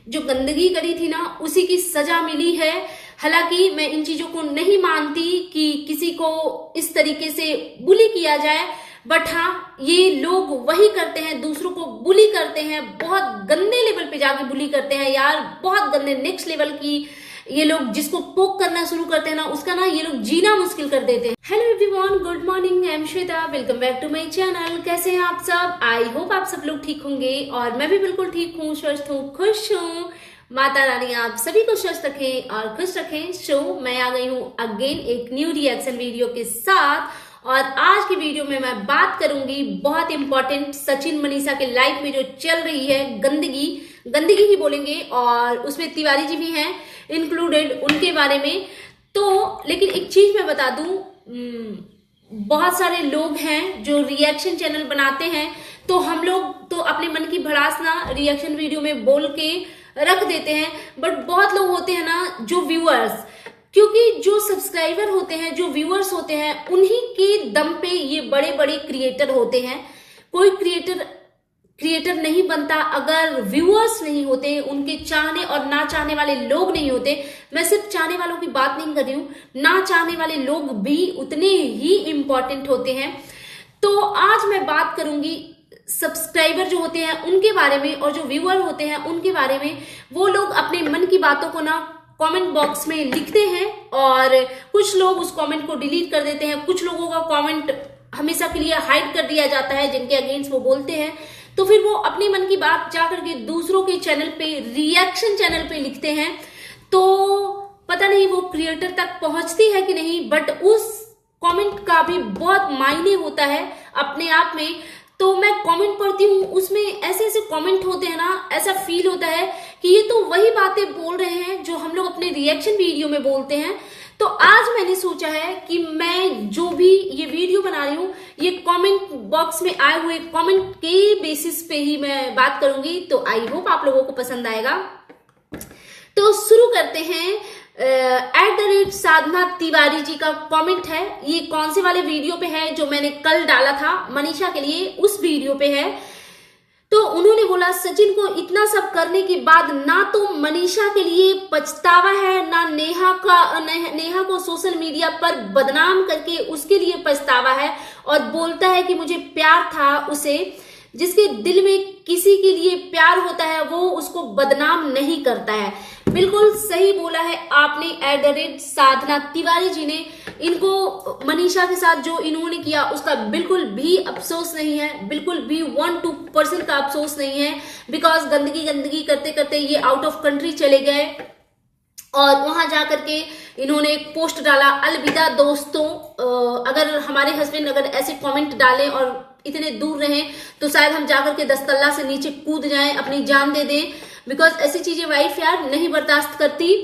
जो गंदगी करी थी ना उसी की सजा मिली है। हालांकि मैं इन चीजों को नहीं मानती कि किसी को इस तरीके से बुली किया जाए, बट हाँ ये लोग वही करते हैं, दूसरों को बुली करते हैं, बहुत गंदे लेवल पे जाके बुली करते हैं यार, बहुत गंदे नेक्स्ट लेवल की। ये लोग जिसको पोक करना शुरू करते हैं ना उसका ना ये लोग जीना मुश्किल कर देते हैं। Hello everyone, good morning, I am Shweta, welcome back to my channel. कैसे हैं आप सब? आई होप आप सब लोग ठीक होंगे और मैं भी बिल्कुल ठीक हूँ, स्वस्थ हूँ, खुश हूँ। माता रानी आप सभी को स्वस्थ रखें और खुश रखें। सो मैं आ गई हूँ अगेन एक न्यू रिएक्शन वीडियो के साथ और आज की वीडियो में मैं बात करूंगी बहुत इंपॉर्टेंट सचिन मनीषा के लाइफ में जो चल रही है गंदगी ही बोलेंगे और उसमें तिवारी जी भी हैं इंक्लूडेड, उनके बारे में। तो लेकिन एक चीज मैं बता दूं, बहुत सारे लोग हैं जो रिएक्शन चैनल बनाते हैं, तो हम लोग तो अपने मन की भड़ास ना रिएक्शन वीडियो में बोल के रख देते हैं, बट बहुत लोग होते हैं ना जो व्यूअर्स, क्योंकि जो सब्सक्राइबर होते हैं, जो व्यूअर्स होते हैं, उन्हीं के दम पे ये बड़े बड़े क्रिएटर होते हैं। कोई क्रिएटर नहीं बनता अगर व्यूअर्स नहीं होते, उनके चाहने और ना चाहने वाले लोग नहीं होते। मैं सिर्फ चाहने वालों की बात नहीं कर रही हूं, ना चाहने वाले लोग भी उतने ही इंपॉर्टेंट होते हैं। तो आज मैं बात करूंगी सब्सक्राइबर जो होते हैं उनके बारे में और जो व्यूअर होते हैं उनके बारे में। वो लोग अपने मन की बातों को ना कमेंट बॉक्स में लिखते हैं और कुछ लोग उस कमेंट को डिलीट कर देते हैं, कुछ लोगों का कमेंट हमेशा के लिए हाइड कर दिया जाता है जिनके अगेंस्ट वो बोलते हैं। तो फिर वो अपनी मन की बात जाकर के दूसरों के चैनल पे, रिएक्शन चैनल पे लिखते हैं, तो पता नहीं वो क्रिएटर तक पहुंचती है कि नहीं, बट उस कमेंट का भी बहुत मायने होता है अपने आप में। तो मैं कमेंट पढ़ती हूँ, उसमें ऐसे ऐसे कमेंट होते हैं ना, ऐसा फील होता है कि ये तो वही बातें बोल रहे हैं जो हम लोग अपने रिएक्शन वीडियो में बोलते हैं। तो आज मैंने सोचा है कि मैं जो भी ये वीडियो बना रही हूँ, ये कमेंट बॉक्स में आए हुए कमेंट के बेसिस पे ही मैं बात करूंगी। तो आई होप आप लोगों को पसंद आएगा। तो शुरू करते हैं। @साधना तिवारी जी का कमेंट है, ये कौन से वाले वीडियो पे है जो मैंने कल डाला था मनीषा के लिए, उस वीडियो पे है। तो उन्होंने बोला सचिन को इतना सब करने के बाद ना तो मनीषा के लिए पछतावा है, ना नेहा को सोशल मीडिया पर बदनाम करके उसके लिए पछतावा है, और बोलता है कि मुझे प्यार था उसे। जिसके दिल में किसी के लिए प्यार होता है वो उसको बदनाम नहीं करता है। बिल्कुल सही बोला है आपने @साधना तिवारी जी ने। इनको मनीषा के साथ जो इन्होंने किया उसका बिल्कुल भी अफसोस नहीं है, बिल्कुल भी 1-2% का अफसोस नहीं है। बिकॉज गंदगी करते करते ये आउट ऑफ कंट्री चले गए और वहां जाकर के इन्होंने एक पोस्ट डाला, अलविदा दोस्तों। अगर हमारे हस्बैंड अगर ऐसे कमेंट डालें और इतने दूर रहें तो शायद हम जाकर के 10 तल्ला से नीचे कूद जाएं, अपनी जान दे दें, बिकॉज ऐसी चीजें वाइफ यार नहीं बर्दाश्त करती।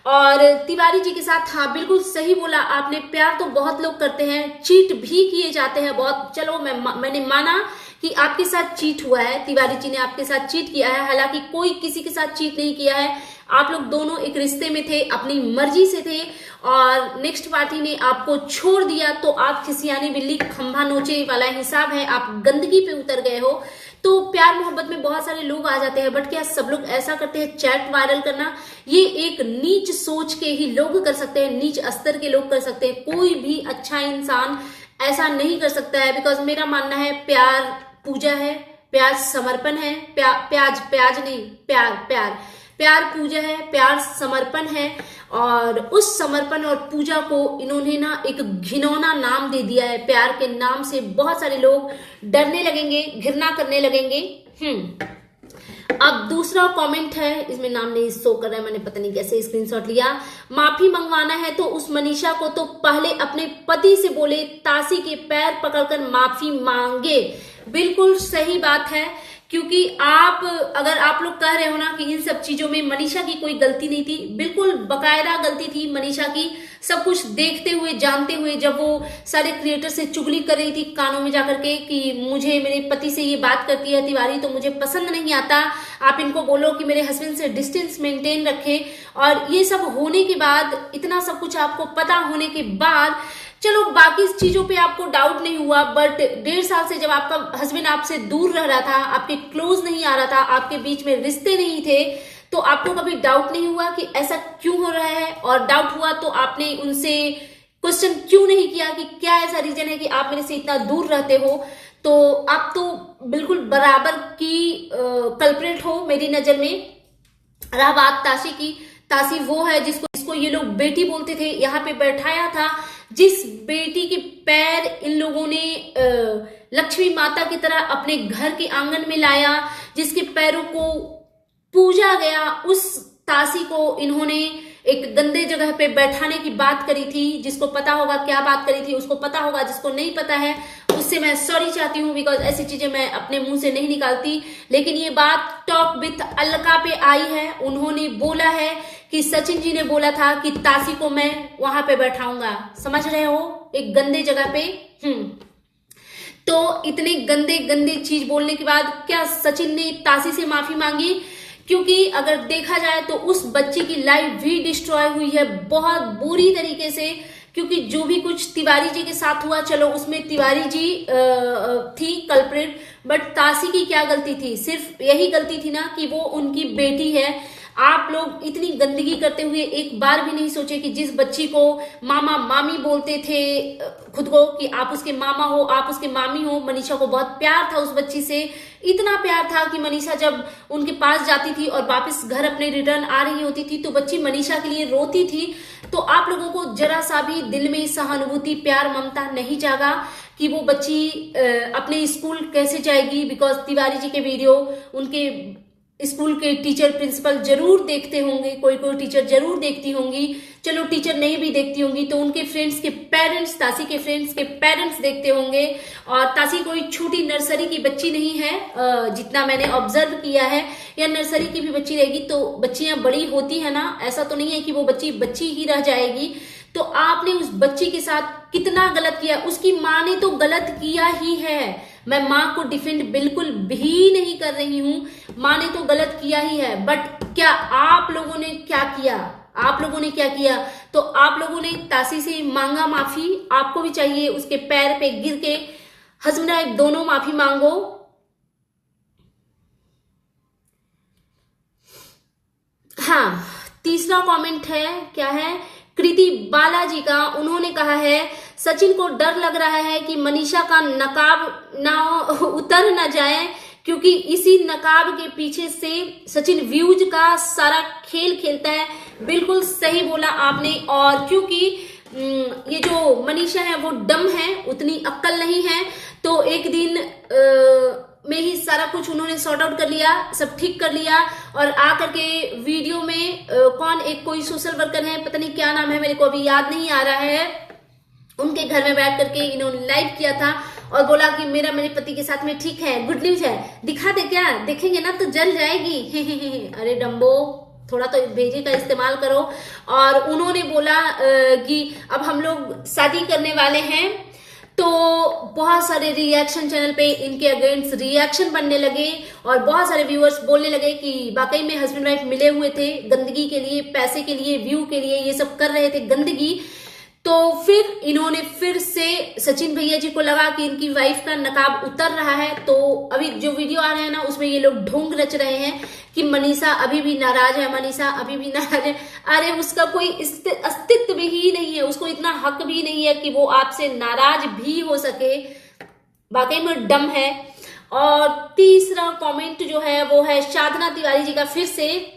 और तिवारी जी के साथ हाँ बिल्कुल सही बोला आपने, प्यार तो बहुत लोग करते हैं, चीट भी किए जाते हैं बहुत। चलो मैंने माना कि आपके साथ चीट हुआ है, तिवारी जी ने आपके साथ चीट किया है, हालांकि कोई किसी के साथ चीट नहीं किया है। आप लोग दोनों एक रिश्ते में थे, अपनी मर्जी से थे, और नेक्स्ट पार्टी ने आपको छोड़ दिया तो आप खिसियानी बिल्ली खंभा नोचे वाला हिसाब है, आप गंदगी पे उतर गए हो। तो प्यार मोहब्बत में बहुत सारे लोग आ जाते हैं, बट क्या सब लोग ऐसा करते हैं? चैट वायरल करना ये एक नीच सोच के ही लोग कर सकते हैं, नीच स्तर के लोग कर सकते हैं। कोई भी अच्छा इंसान ऐसा नहीं कर सकता है। बिकॉज मेरा मानना है प्यार पूजा है, प्यार समर्पण है, प्यार पूजा है, प्यार समर्पण है। और उस समर्पण और पूजा को इन्होंने ना एक घिनौना नाम दे दिया है। प्यार के नाम से बहुत सारे लोग डरने लगेंगे, घृणा करने लगेंगे। अब दूसरा कमेंट है, इसमें नाम नहीं शो कर रहा है, मैंने पता नहीं कैसे स्क्रीनशॉट लिया। माफी मंगवाना है तो उस मनीषा को तो पहले अपने पति से बोले, ताशी के पैर पकड़कर माफी मांगे। बिल्कुल सही बात है, क्योंकि अगर आप लोग कह रहे हो ना कि इन सब चीजों में मनीषा की कोई गलती नहीं थी, बिल्कुल बकायदा गलती थी मनीषा की। सब कुछ देखते हुए जानते हुए जब वो सारे क्रिएटर से चुगली कर रही थी कानों में जाकर के कि मुझे मेरे पति से ये बात करती है तिवारी तो मुझे पसंद नहीं आता, आप इनको बोलो कि मेरे हस्बैंड से डिस्टेंस मेंटेन रखें। और ये सब होने के बाद, इतना सब कुछ आपको पता होने के बाद, चलो बाकी चीजों पे आपको डाउट नहीं हुआ, बट 1.5 साल से जब आपका हस्बैंड आपसे दूर रह रहा था, आपके क्लोज नहीं आ रहा था, आपके बीच में रिश्ते नहीं थे, तो आपको कभी डाउट नहीं हुआ कि ऐसा क्यों हो रहा है? और डाउट हुआ तो आपने उनसे क्वेश्चन क्यों नहीं किया कि क्या ऐसा रीजन है कि आप मेरे से इतना दूर रहते हो? तो आप तो बिल्कुल बराबर की कल्प्रेट हो मेरी नजर में। रहा बात ताशी की, ताशी वो है जिसको ये लोग बेटी बोलते थे, यहाँ पे बैठाया था, जिस बेटी के पैर इन लोगों ने लक्ष्मी माता की तरह अपने घर के आंगन में लाया, जिसके पैरों को पूजा गया, उस ताशी को इन्होंने एक गंदे जगह पे बैठाने की बात करी थी। जिसको पता होगा क्या बात करी थी उसको पता होगा, जिसको नहीं पता है उससे मैं सॉरी चाहती हूँ, बिकॉज ऐसी चीजें मैं अपने मुंह से नहीं निकालती। लेकिन ये बात टॉक विथ अलका पे आई है। उन्होंने बोला है कि सचिन जी ने बोला था कि ताशी को मैं वहां पे बैठाऊंगा, समझ रहे हो, एक गंदे जगह पे। तो इतने गंदे गंदे चीज बोलने के बाद क्या सचिन ने ताशी से माफी मांगी? क्योंकि अगर देखा जाए तो उस बच्ची की लाइफ भी डिस्ट्रॉय हुई है बहुत बुरी तरीके से। क्योंकि जो भी कुछ तिवारी जी के साथ हुआ, चलो उसमें तिवारी जी थी कल्प्रिट, बट ताशी की क्या गलती थी? सिर्फ यही गलती थी ना कि वो उनकी बेटी है। आप लोग इतनी गंदगी करते हुए एक बार भी नहीं सोचे कि जिस बच्ची को मामा मामी बोलते थे खुद को कि आप उसके मामा हो, आप उसके मामी हो। मनीषा को बहुत प्यार था उस बच्ची से, इतना प्यार था कि मनीषा जब उनके पास जाती थी और वापस घर अपने रिटर्न आ रही होती थी तो बच्ची मनीषा के लिए रोती थी। तो आप लोगों को जरा सा भी दिल में सहानुभूति, प्यार, ममता नहीं जागा कि वो बच्ची अपने स्कूल कैसे जाएगी? बिकॉज तिवारी जी के वीडियो उनके स्कूल के टीचर, प्रिंसिपल जरूर देखते होंगे, कोई कोई टीचर जरूर देखती होंगी। चलो टीचर नहीं भी देखती होंगी तो उनके फ्रेंड्स के पेरेंट्स, ताशी के फ्रेंड्स के पेरेंट्स देखते होंगे। और ताशी कोई छोटी नर्सरी की बच्ची नहीं है, जितना मैंने ऑब्जर्व किया है, या नर्सरी की भी बच्ची रहेगी तो बच्चियां बड़ी होती है ना, ऐसा तो नहीं है कि वो बच्ची बच्ची ही रह जाएगी। तो आपने उस बच्ची के साथ कितना गलत किया। उसकी माँ ने तो गलत किया ही है, मैं माँ को डिफेंड बिल्कुल भी नहीं कर रही हूं, माँ ने तो गलत किया ही है। बट क्या आप लोगों ने क्या किया? आप लोगों ने क्या किया? तो आप लोगों ने ताशी से मांगा माफी, आपको भी चाहिए उसके पैर पे गिर के हस्बैंड वाइफ दोनों माफी मांगो। हाँ, तीसरा कमेंट है, क्या है, कृति बालाजी का। उन्होंने कहा है सचिन को डर लग रहा है कि मनीषा का नकाब ना उतर ना जाए, क्योंकि इसी नकाब के पीछे से सचिन व्यूज का सारा खेल खेलता है। बिल्कुल सही बोला आपने। और क्योंकि ये जो मनीषा है वो डम है, उतनी अक्ल नहीं है, तो एक दिन में ही सारा कुछ उन्होंने सॉर्ट आउट कर लिया, सब ठीक कर लिया। और आकर के वीडियो में कौन, एक कोई सोशल वर्कर है, पता नहीं क्या नाम है, मेरे को अभी याद नहीं आ रहा है, उनके घर में बैठ करके इन्होंने लाइव किया था और बोला कि मेरे पति के साथ में ठीक है, गुड न्यूज है, दिखा दे क्या? देखेंगे ना तो जल जाएगी। अरे डम्बो, थोड़ा तो भेजे का इस्तेमाल करो। और उन्होंने बोला कि अब हम लोग शादी करने वाले हैं, तो बहुत सारे रिएक्शन चैनल पे इनके अगेंस्ट रिएक्शन बनने लगे और बहुत सारे व्यूअर्स बोलने लगे कि वाकई में हस्बैंड वाइफ मिले हुए थे गंदगी के लिए, पैसे के लिए, व्यू के लिए, ये सब कर रहे थे गंदगी। तो फिर इन्होंने फिर से सचिन भैया जी को लगा कि इनकी वाइफ का नकाब उतर रहा है, तो अभी जो वीडियो आ रहे हैं ना उसमें ये लोग ढोंग रच रहे हैं कि मनीषा अभी भी नाराज है, मनीषा अभी भी नाराज है। अरे उसका कोई अस्तित्व ही नहीं है, उसको इतना हक भी नहीं है कि वो आपसे नाराज भी हो सके। वाकई में डम है। और तीसरा कमेंट जो है वो है साधना तिवारी जी का, फिर से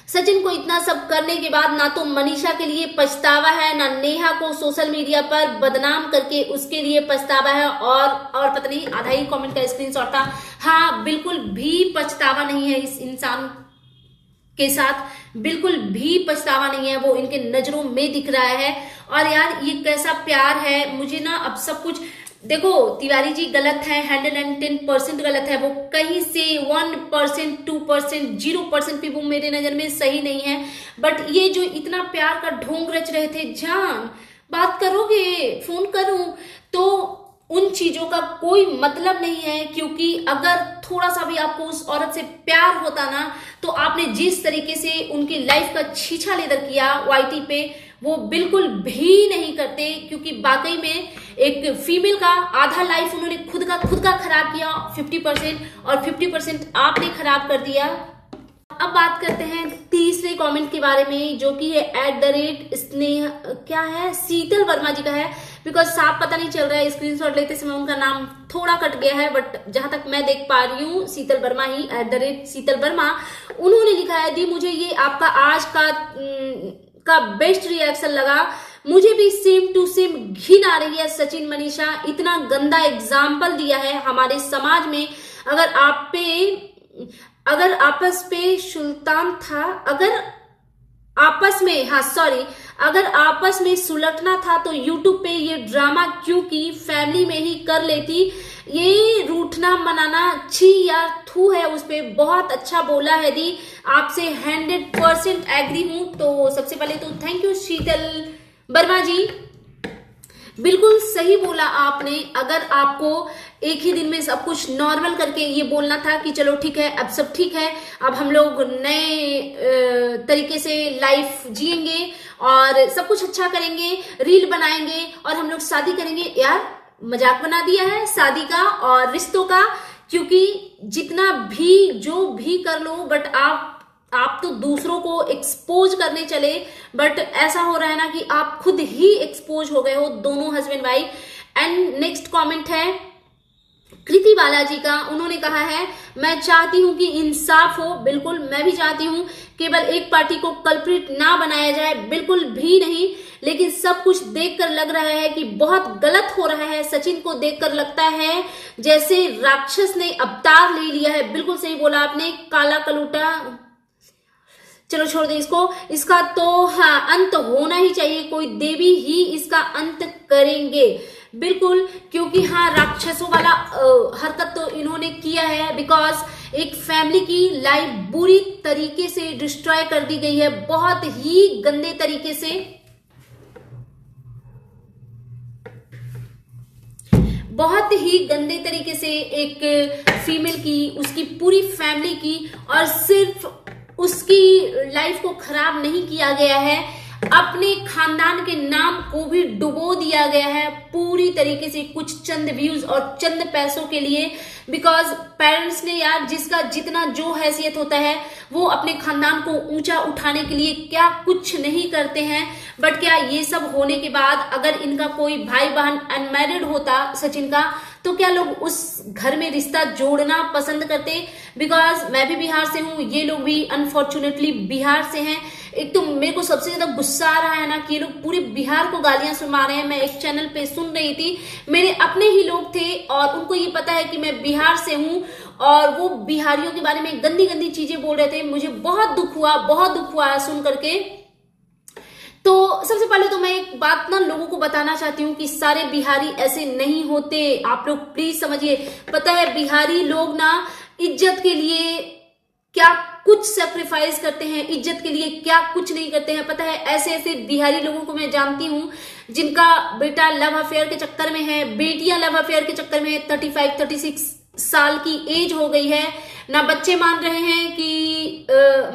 सचिन को इतना सब करने के बाद ना तो मनीषा के लिए पछतावा है, ना नेहा को सोशल मीडिया पर बदनाम करके उसके लिए पछतावा है। और पता नहीं आधा ही कमेंट का स्क्रीनशॉट था। हाँ, बिल्कुल भी पछतावा नहीं है इस इंसान के साथ, बिल्कुल भी पछतावा नहीं है, वो इनके नजरों में दिख रहा है। और यार ये कैसा प्यार है, मुझे ना अब सब कुछ देखो, तिवारी जी गलत है, 110% गलत है, वो कहीं से 1%, 2%, 0% भी वो मेरे नजर में सही नहीं है। बट ये जो इतना प्यार का ढोंग रच रहे थे, जान बात करोगे, फोन करूं, तो उन चीजों का कोई मतलब नहीं है। क्योंकि अगर थोड़ा सा भी आपको उस औरत से प्यार होता ना, तो आपने जिस तरीके से उनकी लाइफ का छीछा लेदर किया वाईटी पे, वो बिल्कुल भी नहीं करते। क्योंकि वाकई में एक फीमेल का आधा लाइफ उन्होंने खुद का खराब किया 50%, और 50% आपने खराब कर दिया। अब बात करते हैं तीसरे कमेंट के बारे में, जो कि है @स्नेह क्या है, शीतल वर्मा जी का है। बिकॉज साफ पता नहीं चल रहा है, स्क्रीनशॉट लेते समय उनका नाम थोड़ा कट गया है, बट जहां तक मैं देख पा रही हूँ शीतल वर्मा ही, @शीतल वर्मा। उन्होंने लिखा है, दी मुझे ये आपका आज का बेस्ट रिएक्शन लगा। मुझे भी सेम टू सेम घिन आ रही है। सचिन मनीषा इतना गंदा एग्जाम्पल दिया है हमारे समाज में। अगर आपस पे सुल्तान था, अगर आपस में सुलटना था तो यूट्यूब पे ये ड्रामा क्यों की, फैमिली में ही कर लेती। ये रूठना मनाना छी यार, थू है उस पे। बहुत अच्छा बोला है दी, आपसे 100% एग्री हूं। तो सबसे पहले तो थैंक यू शीतल वर्मा जी, बिल्कुल सही बोला आपने। अगर आपको एक ही दिन में सब कुछ नॉर्मल करके ये बोलना था कि चलो ठीक है, अब सब ठीक है, अब हम लोग नए तरीके से लाइफ जिएंगे और सब कुछ अच्छा करेंगे, रील बनाएंगे और हम लोग शादी करेंगे, यार मजाक बना दिया है शादी का और रिश्तों का। क्योंकि जितना भी जो भी कर लो, बट आप तो दूसरों को एक्सपोज करने चले, बट ऐसा हो रहा है ना कि आप खुद ही एक्सपोज हो गए हो, दोनों husband wife. And next comment है कृति बालाजी का। उन्होंने कहा है, मैं चाहती हूं कि इंसाफ हो। बिल्कुल मैं भी चाहती हूं, केवल एक पार्टी को कल्प्रिट ना बनाया जाए, बिल्कुल भी नहीं। लेकिन सब कुछ देखकर लग रहा है कि बहुत गलत हो रहा है। सचिन को देखकर लगता है जैसे राक्षस ने अवतार ले लिया है। बिल्कुल सही बोला आपने, काला कलूटा। चलो छोड़ दे इसको, इसका तो हाँ अंत होना ही चाहिए, कोई देवी ही इसका अंत करेंगे। बिल्कुल, क्योंकि हाँ राक्षसों वाला हरकत तो इन्होंने किया है। बिकॉज एक फैमिली की लाइफ बुरी तरीके से डिस्ट्रॉय कर दी गई है, बहुत ही गंदे तरीके से। बहुत ही गंदे तरीके से एक फीमेल की, उसकी पूरी फैमिली की, और सिर्फ उसकी लाइफ को खराब नहीं किया गया है, अपने खानदान के नाम को भी डुबो दिया गया है पूरी तरीके से, कुछ चंद व्यूज और चंद पैसों के लिए। बिकॉज पेरेंट्स ने यार, जिसका जितना जो हैसियत होता है, वो अपने खानदान को ऊंचा उठाने के लिए क्या कुछ नहीं करते हैं। बट क्या ये सब होने के बाद अगर इनका कोई भाई बहन अनमैरिड होता सचिन का, तो क्या लोग उस घर में रिश्ता जोड़ना पसंद करते? बिकॉज मैं भी बिहार से हूँ, ये लोग भी अनफॉर्चुनेटली बिहार से हैं। एक तो मेरे को सबसे ज्यादा गुस्सा आ रहा है ना कि ये लोग पूरे बिहार को गालियां सुना रहे हैं। मैं एक चैनल पे सुन रही थी, मेरे अपने ही लोग थे और उनको ये पता है कि मैं बिहार से हूँ, और वो बिहारियों के बारे में गंदी गंदी चीजें बोल रहे थे। मुझे बहुत दुख हुआ सुन करके। तो सबसे पहले तो मैं एक बात ना लोगों को बताना चाहती हूँ कि सारे बिहारी ऐसे नहीं होते, आप लोग प्लीज समझिए। पता है बिहारी लोग ना इज्जत के लिए क्या कुछ सेक्रीफाइस करते हैं, इज्जत के लिए क्या कुछ नहीं करते हैं। पता है ऐसे ऐसे बिहारी लोगों को मैं जानती हूँ जिनका बेटा लव अफेयर के चक्कर में है, बेटियां लव अफेयर के चक्कर में है, 35-36 साल की एज हो गई है, ना बच्चे मान रहे हैं कि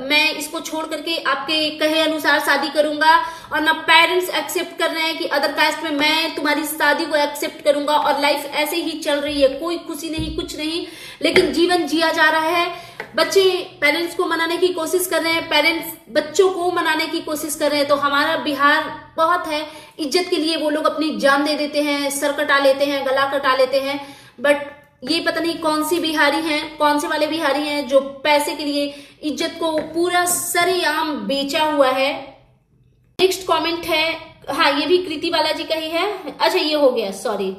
मैं इसको छोड़ करके आपके कहे अनुसार शादी करूंगा, और ना पेरेंट्स एक्सेप्ट कर रहे हैं कि अदर कास्ट में मैं तुम्हारी शादी को एक्सेप्ट करूंगा, और लाइफ ऐसे ही चल रही है, कोई खुशी नहीं, कुछ नहीं, लेकिन जीवन जिया जा रहा है। बच्चे पेरेंट्स को मनाने की कोशिश कर रहे हैं, पेरेंट्स बच्चों को मनाने की कोशिश कर रहे हैं। तो हमारा बिहार बहुत है, इज्जत के लिए वो लोग अपनी जान दे देते हैं, सर कटा लेते हैं, गला कटा लेते हैं। बट ये पता नहीं कौन सी बिहारी हैं, कौन से वाले बिहारी हैं जो पैसे के लिए इज्जत को पूरा सरेआम बेचा हुआ है। नेक्स्ट कमेंट है, हाँ ये भी कृति बालाजी का ही है। अच्छा ये हो गया, सॉरी।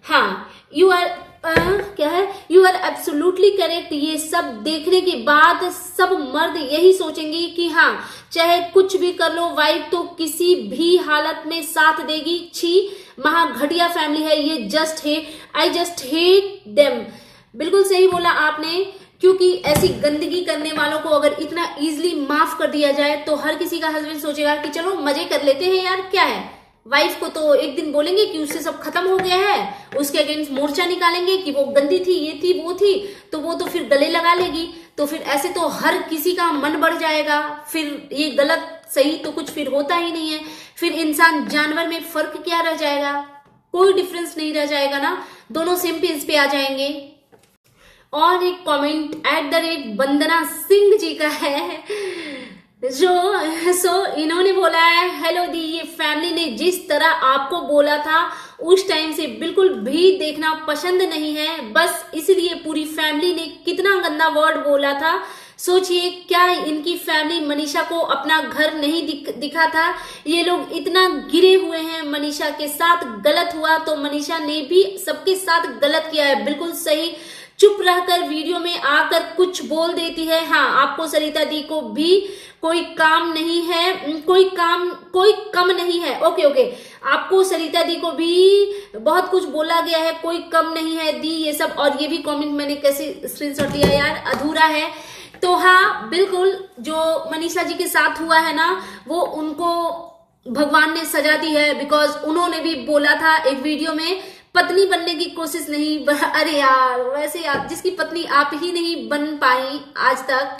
हाँ, यू आर क्या है, यू आर एब्सोल्युटली करेक्ट। ये सब देखने के बाद सब मर्द यही सोचेंगे कि हाँ चाहे कुछ भी कर लो, वाइफ तो किसी भी हालत में साथ देगी। छी, महा घटिया फैमिली है ये, आई जस्ट हेट देम। बिल्कुल सही बोला आपने, क्योंकि ऐसी गंदगी करने वालों को अगर इतना इजीली माफ कर दिया जाए तो हर किसी का हस्बैंड सोचेगा कि चलो मजे कर लेते हैं यार, क्या है। वाइफ को तो एक दिन बोलेंगे कि उससे सब खत्म हो गया है, उसके अगेंस्ट मोर्चा निकालेंगे कि वो गंदी थी, ये थी, वो थी, तो वो तो फिर गले लगा लेगी। तो फिर ऐसे तो हर किसी का मन बढ़ जाएगा, फिर ये गलत सही तो कुछ फिर होता ही नहीं है। फिर इंसान जानवर में फर्क क्या रह जाएगा, कोई डिफरेंस नहीं रह जाएगा ना, दोनों सेम पेज पे आ जाएंगे। और एक कमेंट @वंदना सिंह जी का है जो इन्होंने बोला है, हेलो दी, ये फैमिली ने जिस तरह आपको बोला था उस टाइम से बिल्कुल भी देखना पसंद नहीं है, बस इसलिए पूरी फैमिली ने कितना गंदा वर्ड बोला था। सोचिए, क्या इनकी फैमिली मनीषा को अपना घर नहीं दिखा था? ये लोग इतना गिरे हुए हैं, मनीषा के साथ गलत हुआ तो मनीषा ने भी सबके साथ गलत किया है, बिल्कुल सही। चुप रहकर वीडियो में आकर कुछ बोल देती है। हाँ, आपको सरिता दी को भी कोई काम नहीं है, कोई कम नहीं है। ओके, आपको सरिता दी को भी बहुत कुछ बोला गया है, कोई कम नहीं है दी, ये सब। और ये भी कमेंट मैंने कैसे स्क्रीनशॉट लिया यार, अधूरा है। तो हाँ, बिल्कुल जो मनीषा जी के साथ हुआ है ना, वो उनको भगवान ने सजा दी है, बिकॉज उन्होंने भी बोला था एक वीडियो में, पत्नी बनने की कोशिश नहीं अरे यार, वैसे यार जिसकी पत्नी आप ही नहीं बन पाई आज तक,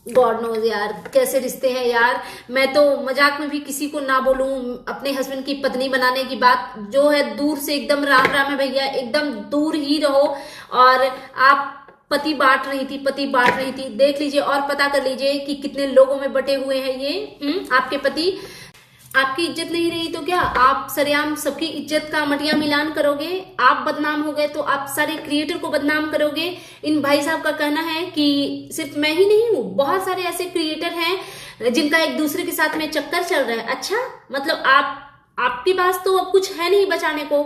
गॉड नोज यार कैसे रिश्ते हैं यार। मैं तो मजाक में भी किसी को ना बोलूं अपने हस्बैंड की पत्नी बनाने की बात, जो है दूर से एकदम राम राम है भैया, एकदम दूर ही रहो। और आप पति बांट रही थी, देख लीजिए और पता कर लीजिए कि कितने लोगों में बटे हुए हैं ये आपके पति। आपकी इज्जत नहीं रही तो क्या आप सरेआम सबकी इज्जत का मटिया मिलान करोगे? आप बदनाम हो गए तो आप सारे क्रिएटर को बदनाम करोगे। इन भाई साहब का कहना है कि सिर्फ मैं ही नहीं हूँ, बहुत सारे ऐसे क्रिएटर हैं जिनका एक दूसरे के साथ में चक्कर चल रहा है। अच्छा, मतलब आपके पास तो अब कुछ है नहीं बचाने को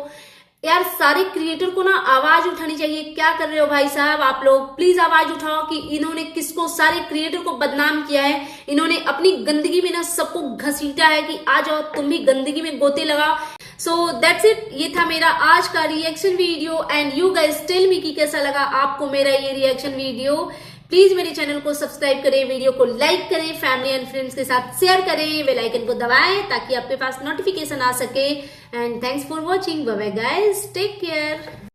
यार। सारे क्रिएटर को ना आवाज उठानी चाहिए। क्या कर रहे हो भाई साहब आप लोग, प्लीज आवाज उठाओ कि इन्होंने किसको, सारे क्रिएटर को बदनाम किया है। इन्होंने अपनी गंदगी में ना सबको घसीटा है कि आ जाओ तुम भी गंदगी में गोते लगाओ। सो दैट्स इट, ये था मेरा आज का reaction video. And you guys tell me कि कैसा लगा आपको मेरा ये रिएक्शन वीडियो। प्लीज मेरे चैनल को सब्सक्राइब करें, वीडियो को लाइक करें, फैमिली एंड फ्रेंड्स के साथ शेयर करें, बेल आइकन को दबाएं ताकि आपके पास नोटिफिकेशन आ सके। And thanks for watching, bye bye guys, take care.